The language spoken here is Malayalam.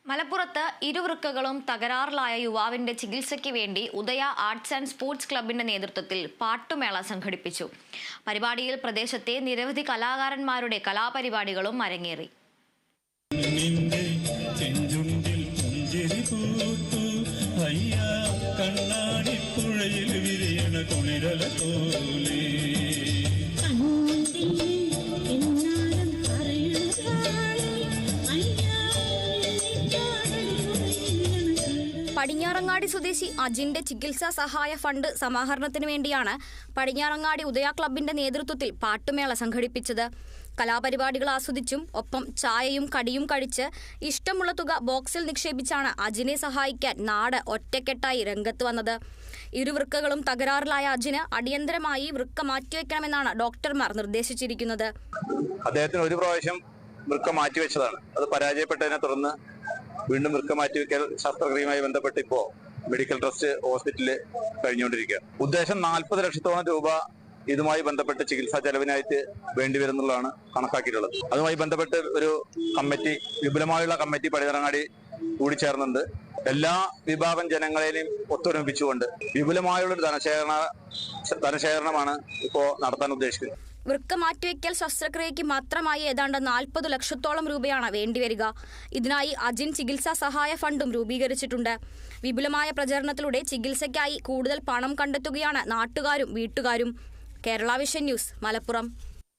മലപ്പുറത്ത് ഇരുവൃക്കകളും തകരാറിലായ യുവാവിന്റെ ചികിത്സയ്ക്ക് വേണ്ടി ഉദയ ആർട്സ് ആൻഡ് സ്പോർട്സ് ക്ലബിന്റെ നേതൃത്വത്തിൽ പാട്ടുമേള സംഘടിപ്പിച്ചു. പരിപാടിയിൽ പ്രദേശത്തെ നിരവധി കലാകാരന്മാരുടെ കലാപരിപാടികളും അരങ്ങേറി. പടിഞ്ഞാറങ്ങാടി സ്വദേശി അജിന്റെ ചികിത്സാ സഹായ ഫണ്ട് സമാഹരണത്തിന് വേണ്ടിയാണ് പടിഞ്ഞാറങ്ങാടി ഉദയ ക്ലബിന്റെ നേതൃത്വത്തിൽ പാട്ടുമേള സംഘടിപ്പിച്ചത്. കലാപരിപാടികൾ ആസ്വദിച്ചും ഒപ്പം ചായയും കടിയും കഴിച്ച് ഇഷ്ടമുള്ള തുക ബോക്സിൽ നിക്ഷേപിച്ചാണ് അജിനെ സഹായിക്കാൻ നാട് ഒറ്റക്കെട്ടായി രംഗത്ത് വന്നത്. ഇരുവൃക്കകളും തകരാറിലായ അജിന് അടിയന്തരമായി വൃക്ക മാറ്റിവെക്കണമെന്നാണ് ഡോക്ടർമാർ നിർദ്ദേശിച്ചിരിക്കുന്നത്. അദ്ദേഹത്തിന് ഒരു പ്രാവശ്യം വൃക്ക മാറ്റിവെച്ചതാണ്. അത് പരാജയപ്പെട്ടതിനെ തുടർന്ന് വീണ്ടും വൃക്ക മാറ്റിവെക്കൽ ശസ്ത്രക്രിയയുമായി ബന്ധപ്പെട്ട് ഇപ്പോ മെഡിക്കൽ ട്രസ്റ്റ് ഹോസ്പിറ്റലിൽ കഴിഞ്ഞുകൊണ്ടിരിക്കുക. ഉദ്ദേശം 40 ലക്ഷത്തോളം രൂപ ഇതുമായി ബന്ധപ്പെട്ട് ചികിത്സാ ചെലവിനായിട്ട് വേണ്ടിവരുന്നുള്ളതാണ് കണക്കാക്കിയിട്ടുള്ളത്. അതുമായി ബന്ധപ്പെട്ട് ഒരു കമ്മിറ്റി, വിപുലമായുള്ള കമ്മിറ്റി പടിഞ്ഞാറങ്ങാടി കൂടിച്ചേർന്നുണ്ട്. എല്ലാ വിഭാഗം ജനങ്ങളെയും ഒത്തൊരുമിപ്പിച്ചുകൊണ്ട് വിപുലമായുള്ളൊരു ധനശേഖരണമാണ് ഇപ്പോൾ നടത്താൻ ഉദ്ദേശിക്കുന്നത്. വൃക്ക മാറ്റിവെക്കൽ ശസ്ത്രക്രിയയ്ക്ക് മാത്രമായി ഏതാണ്ട് 40 ലക്ഷത്തോളം രൂപയാണ് വേണ്ടിവരിക. ഇതിനായി അജിൻ ചികിത്സാ സഹായ ഫണ്ടും രൂപീകരിച്ചിട്ടുണ്ട്. വിപുലമായ പ്രചരണത്തിലൂടെ ചികിത്സയ്ക്കായി കൂടുതൽ പണം കണ്ടെത്തുകയാണ് നാട്ടുകാരും വീട്ടുകാരും. Kerala vision news, Malappuram.